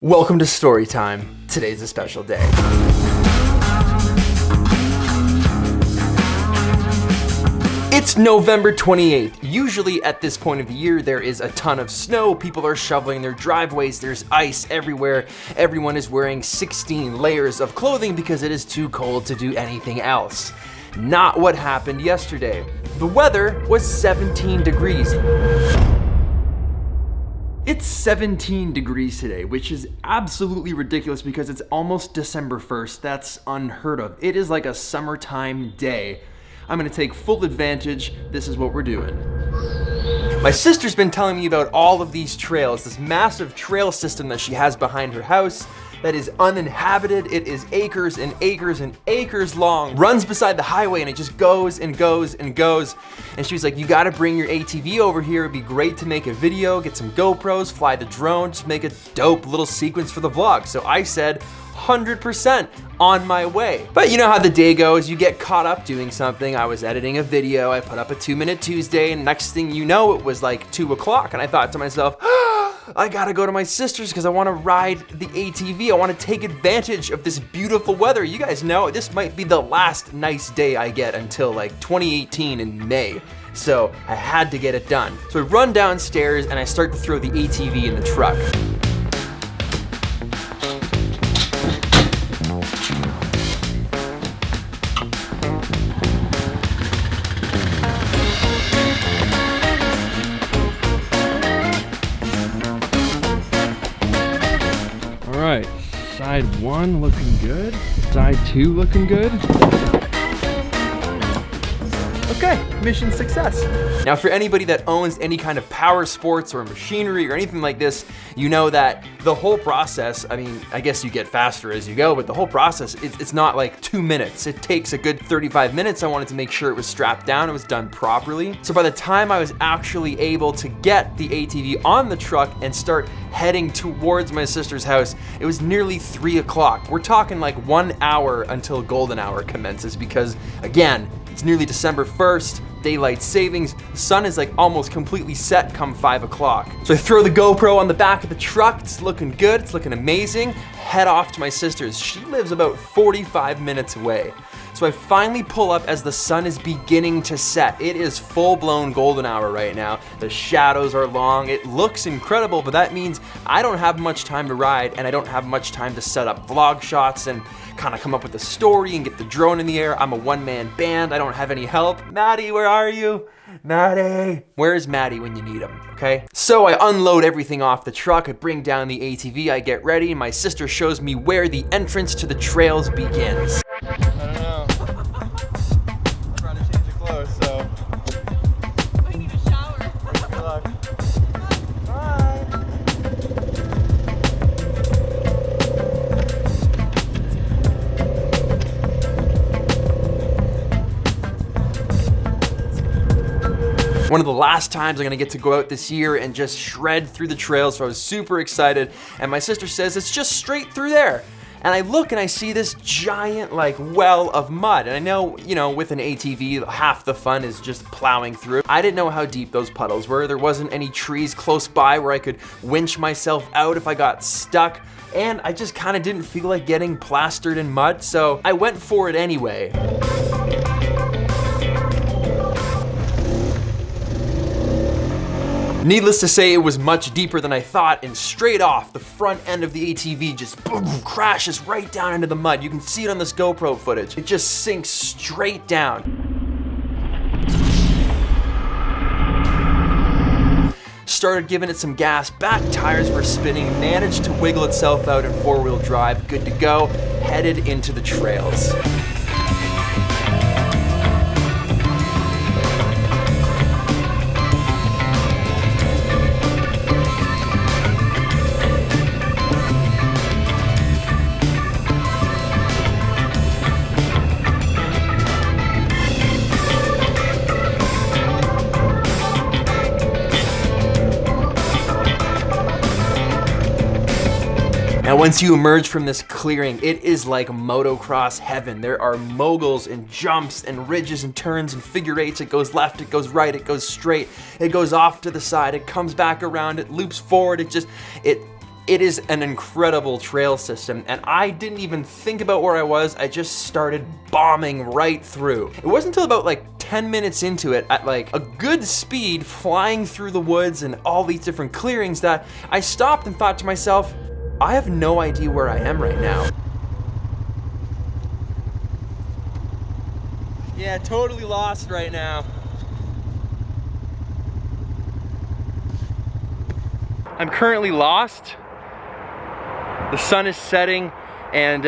Welcome to story time. Today's a special day. It's November 28th. Usually at this point of the year, there is a ton of snow. People are shoveling their driveways. There's ice everywhere. Everyone is wearing 16 layers of clothing because it is too cold to do anything else. Not what happened yesterday. The weather was 17 degrees. It's 17 degrees today, which is absolutely ridiculous because it's almost December 1st. That's unheard of. It is like a summertime day. I'm gonna take full advantage. This is what we're doing. My sister's been telling me about all of these trails, this massive trail system that she has behind her house that is uninhabited. It is acres and acres and acres long, runs beside the highway, and it just goes and goes and goes. And she was like, you gotta bring your ATV over here. It'd be great to make a video, get some GoPros, fly the drone, just make a dope little sequence for the vlog. So I said, 100% on my way. But you know how the day goes, you get caught up doing something. I was editing a video, I put up a 2-Minute Tuesday, and next thing you know, it was like 2 o'clock, and I thought to myself, I gotta go to my sister's because I wanna ride the ATV. I wanna take advantage of this beautiful weather. You guys know, this might be the last nice day I get until like 2018 in May. So I had to get it done. So I run downstairs and I start to throw the ATV in the truck. All right, side 1 looking good, side 2 looking good. Okay, mission success. Now for anybody that owns any kind of power sports or machinery or anything like this, you know that the whole process, I mean, I guess you get faster as you go, but the whole process, it's not like 2 minutes. It takes a good 35 minutes. I wanted to make sure it was strapped down, it was done properly. So by the time I was actually able to get the ATV on the truck and start heading towards my sister's house, it was nearly 3 o'clock. We're talking like 1 hour until golden hour commences because, again, it's nearly December 1st, daylight savings, the sun is like almost completely set come 5 o'clock. So I throw the GoPro on the back of the truck, it's looking good, it's looking amazing, head off to my sister's. She lives about 45 minutes away. So I finally pull up as the sun is beginning to set. It is full-blown golden hour right now. The shadows are long, it looks incredible, but that means I don't have much time to ride and I don't have much time to set up vlog shots and kind of come up with a story and get the drone in the air. I'm a one-man band, I don't have any help. Maddie, where are you? Maddie! Where is Maddie when you need him, okay? So I unload everything off the truck, I bring down the ATV, I get ready, and my sister shows me where the entrance to the trails begins. I don't know. I'm trying to change the clothes, so. I need a shower. Good luck. Bye. One of the last times I'm gonna get to go out this year and just shred through the trails, so I was super excited. And my sister says, it's just straight through there. And I look and I see this giant like well of mud. And I know, you know, with an ATV, half the fun is just plowing through. I didn't know how deep those puddles were. There wasn't any trees close by where I could winch myself out if I got stuck. And I just kind of didn't feel like getting plastered in mud, so I went for it anyway. Needless to say, it was much deeper than I thought, and straight off, the front end of the ATV just boom, crashes right down into the mud. You can see it on this GoPro footage. It just sinks straight down. Started giving it some gas, back tires were spinning, managed to wiggle itself out in 4-wheel drive, good to go, headed into the trails. Now once you emerge from this clearing, it is like motocross heaven. There are moguls and jumps and ridges and turns and figure eights. It goes left, it goes right, it goes straight, it goes off to the side, it comes back around, it loops forward, It is an incredible trail system, and I didn't even think about where I was. I just started bombing right through. It wasn't until about like 10 minutes into it at like a good speed, flying through the woods and all these different clearings, that I stopped and thought to myself, I have no idea where I am right now. Yeah, totally lost right now. I'm currently lost. The sun is setting, and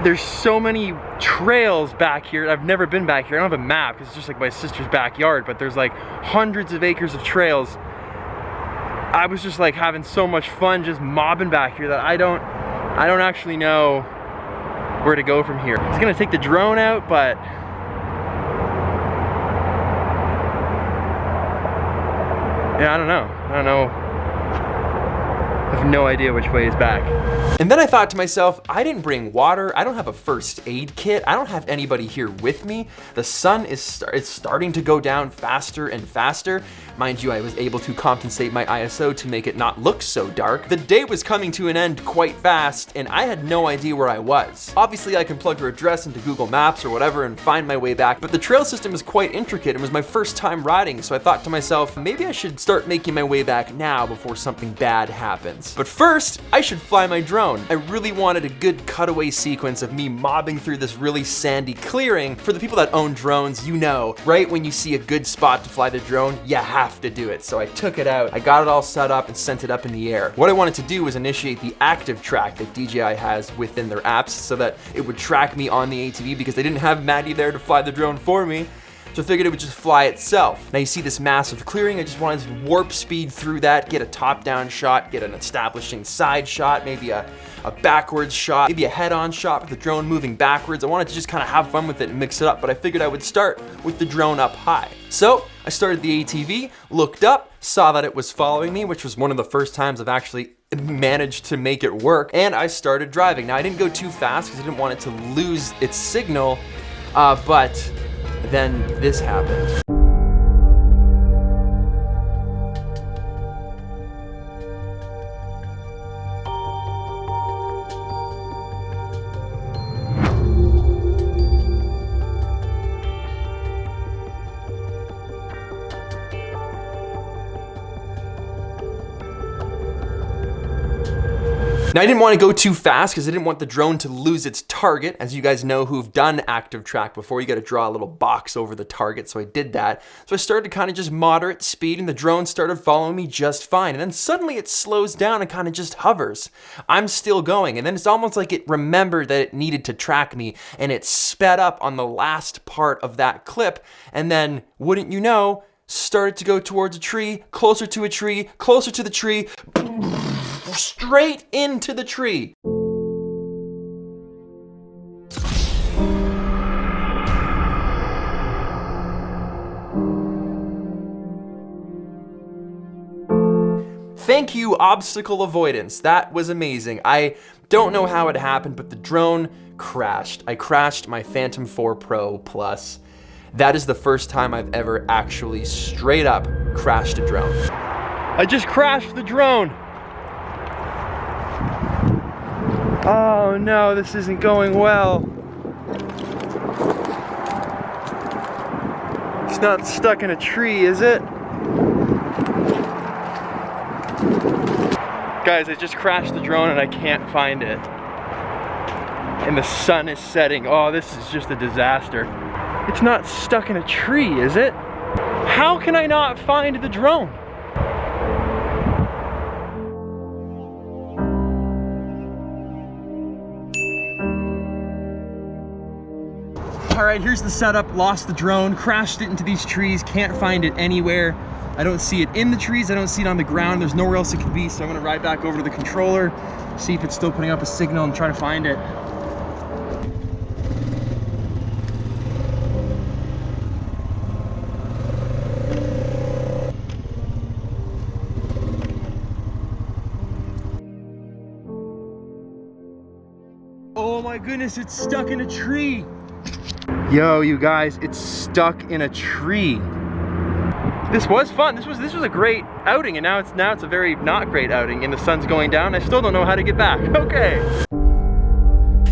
there's so many trails back here. I've never been back here. I don't have a map because it's just like my sister's backyard, but there's like hundreds of acres of trails. I was just like having so much fun just mobbing back here that I don't actually know where to go from here. It's gonna take the drone out, but yeah, I don't know. I have no idea which way is back. And then I thought to myself, I didn't bring water. I don't have a first aid kit. I don't have anybody here with me. The sun is starting to go down faster and faster. Mind you, I was able to compensate my ISO to make it not look so dark. The day was coming to an end quite fast, and I had no idea where I was. Obviously, I can plug her address into Google Maps or whatever and find my way back, but the trail system is quite intricate and was my first time riding, so I thought to myself, maybe I should start making my way back now before something bad happens. But first, I should fly my drone. I really wanted a good cutaway sequence of me mobbing through this really sandy clearing. For the people that own drones, you know, right when you see a good spot to fly the drone, you have to do it. So I took it out, I got it all set up and sent it up in the air. What I wanted to do was initiate the active track that DJI has within their apps so that it would track me on the ATV, because they didn't have Maddie there to fly the drone for me. So I figured it would just fly itself. Now you see this massive clearing, I just wanted to warp speed through that, get a top-down shot, get an establishing side shot, maybe a backwards shot, maybe a head-on shot with the drone moving backwards. I wanted to just kind of have fun with it and mix it up, but I figured I would start with the drone up high. So I started the ATV, looked up, saw that it was following me, which was one of the first times I've actually managed to make it work, and I started driving. Now I didn't go too fast because I didn't want it to lose its signal, but then this happened. Now I didn't want to go too fast because I didn't want the drone to lose its target. As you guys know who've done active track before, you got to draw a little box over the target, so I did that. So I started kind of just moderate speed and the drone started following me just fine. And then suddenly it slows down and kind of just hovers. I'm still going, and then it's almost like it remembered that it needed to track me, and it sped up on the last part of that clip, and then, wouldn't you know, started to go towards a tree, closer to a tree, closer to the tree, straight into the tree. Thank you, obstacle avoidance. That was amazing. I don't know how it happened, but the drone crashed. I crashed my Phantom 4 Pro Plus. That is the first time I've ever actually straight up crashed a drone. I just crashed the drone. Oh no, this isn't going well. It's not stuck in a tree, is it? Guys, I just crashed the drone and I can't find it. And the sun is setting. Oh, this is just a disaster. It's not stuck in a tree, is it? How can I not find the drone? All right, here's the setup. Lost the drone, crashed it into these trees, can't find it anywhere. I don't see it in the trees, I don't see it on the ground, there's nowhere else it could be, so I'm gonna ride back over to the controller, see if it's still putting up a signal and try to find it. Oh my goodness, it's stuck in a tree. Yo, you guys, it's stuck in a tree. This was fun. This was a great outing, and now it's a very not great outing, and the sun's going down. I still don't know how to get back. Okay.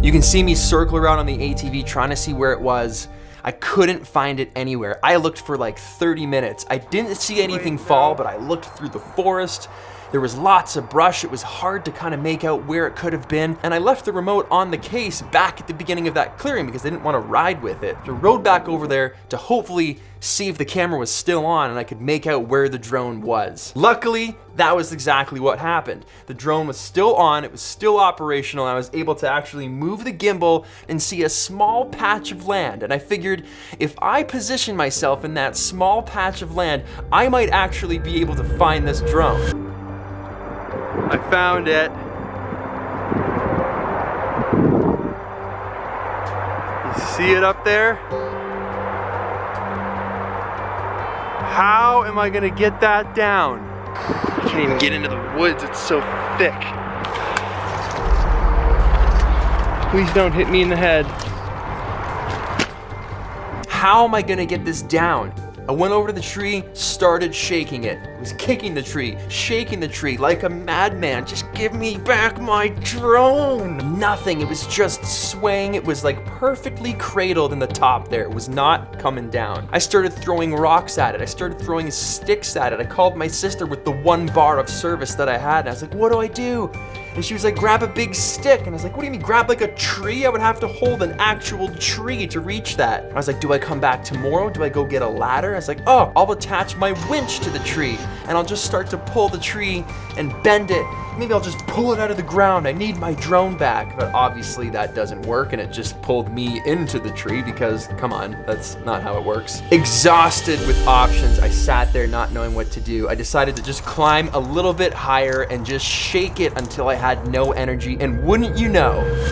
You can see me circle around on the ATV trying to see where it was. I couldn't find it anywhere. I looked for like 30 minutes. I didn't see anything fall, but I looked through the forest. There was lots of brush. It was hard to kind of make out where it could have been. And I left the remote on the case back at the beginning of that clearing because I didn't want to ride with it. So I rode back over there to hopefully see if the camera was still on and I could make out where the drone was. Luckily, that was exactly what happened. The drone was still on, it was still operational, and I was able to actually move the gimbal and see a small patch of land. And I figured if I position myself in that small patch of land, I might actually be able to find this drone. I found it. You see it up there? How am I gonna get that down? I can't even get into the woods, it's so thick. Please don't hit me in the head. How am I gonna get this down? I went over to the tree, started shaking it. I was kicking the tree, shaking the tree like a madman. Just give me back my drone. Nothing, it was just swaying. It was like perfectly cradled in the top there. It was not coming down. I started throwing rocks at it. I started throwing sticks at it. I called my sister with the 1 bar of service that I had. And I was like, what do I do? And she was like, grab a big stick. And I was like, what do you mean, grab like a tree? I would have to hold an actual tree to reach that. I was like, do I come back tomorrow? Do I go get a ladder? I was like, oh, I'll attach my winch to the tree and I'll just start to pull the tree and bend it. Maybe I'll just pull it out of the ground. I need my drone back. But obviously that doesn't work and it just pulled me into the tree because, come on, that's not how it works. Exhausted with options, I sat there not knowing what to do. I decided to just climb a little bit higher and just shake it until I had no energy. And wouldn't you know,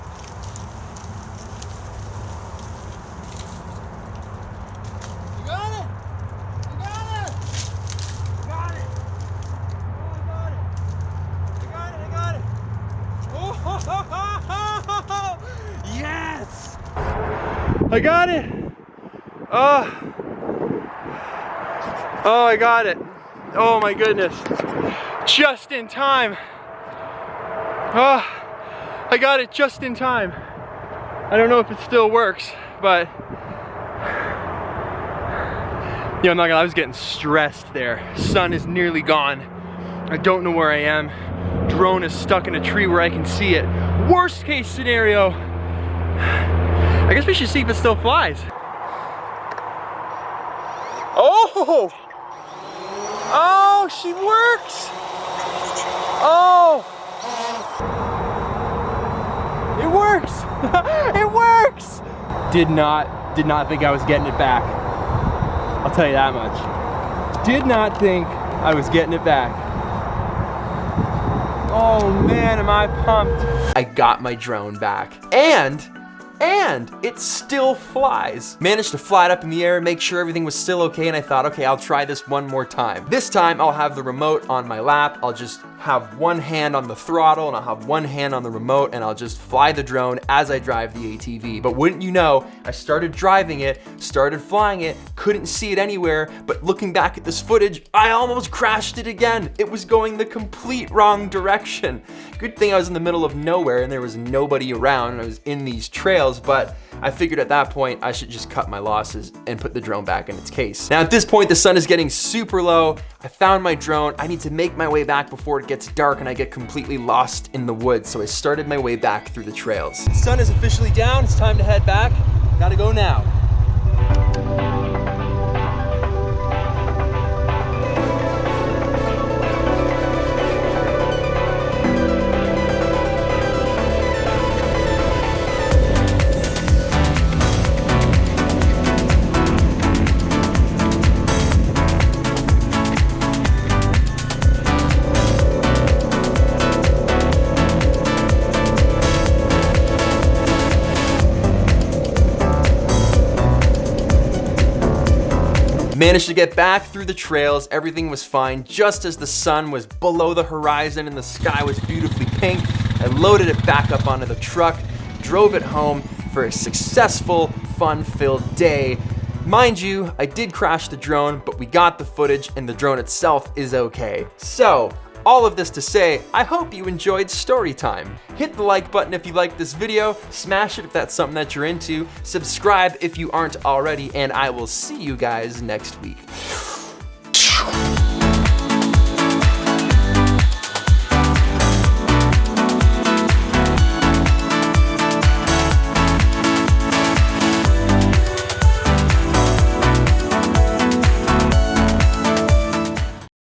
I got it! Oh, I got it. Oh my goodness. Just in time. Oh, I got it just in time. I don't know if it still works, but yeah, I'm not gonna lie, I was getting stressed there. Sun is nearly gone. I don't know where I am. Drone is stuck in a tree where I can see it. Worst case scenario, I guess we should see if it still flies. Oh! Oh, she works! Oh! It works! It works! Did not think I was getting it back. I'll tell you that much. Did not think I was getting it back. Oh man, am I pumped. I got my drone back. And it still flies. Managed to fly it up in the air, make sure everything was still okay, and I thought, okay, I'll try this one more time. This time, I'll have the remote on my lap, I'll just have one hand on the throttle, and I'll have one hand on the remote, and I'll just fly the drone as I drive the ATV. But wouldn't you know, I started driving it, started flying it, couldn't see it anywhere, but looking back at this footage, I almost crashed it again. It was going the complete wrong direction. Good thing I was in the middle of nowhere and there was nobody around and I was in these trails, but I figured at that point I should just cut my losses and put the drone back in its case. Now at this point the sun is getting super low. I found my drone. I need to make my way back before it gets dark and I get completely lost in the woods. So I started my way back through the trails. The sun is officially down. It's time to head back. Gotta go now. Managed to get back through the trails, everything was fine, just as the sun was below the horizon and the sky was beautifully pink. I loaded it back up onto the truck, drove it home for a successful, fun-filled day. Mind you, I did crash the drone, but we got the footage and the drone itself is okay. So, all of this to say, I hope you enjoyed story time. Hit the like button if you liked this video, smash it if that's something that you're into, subscribe if you aren't already, and I will see you guys next week.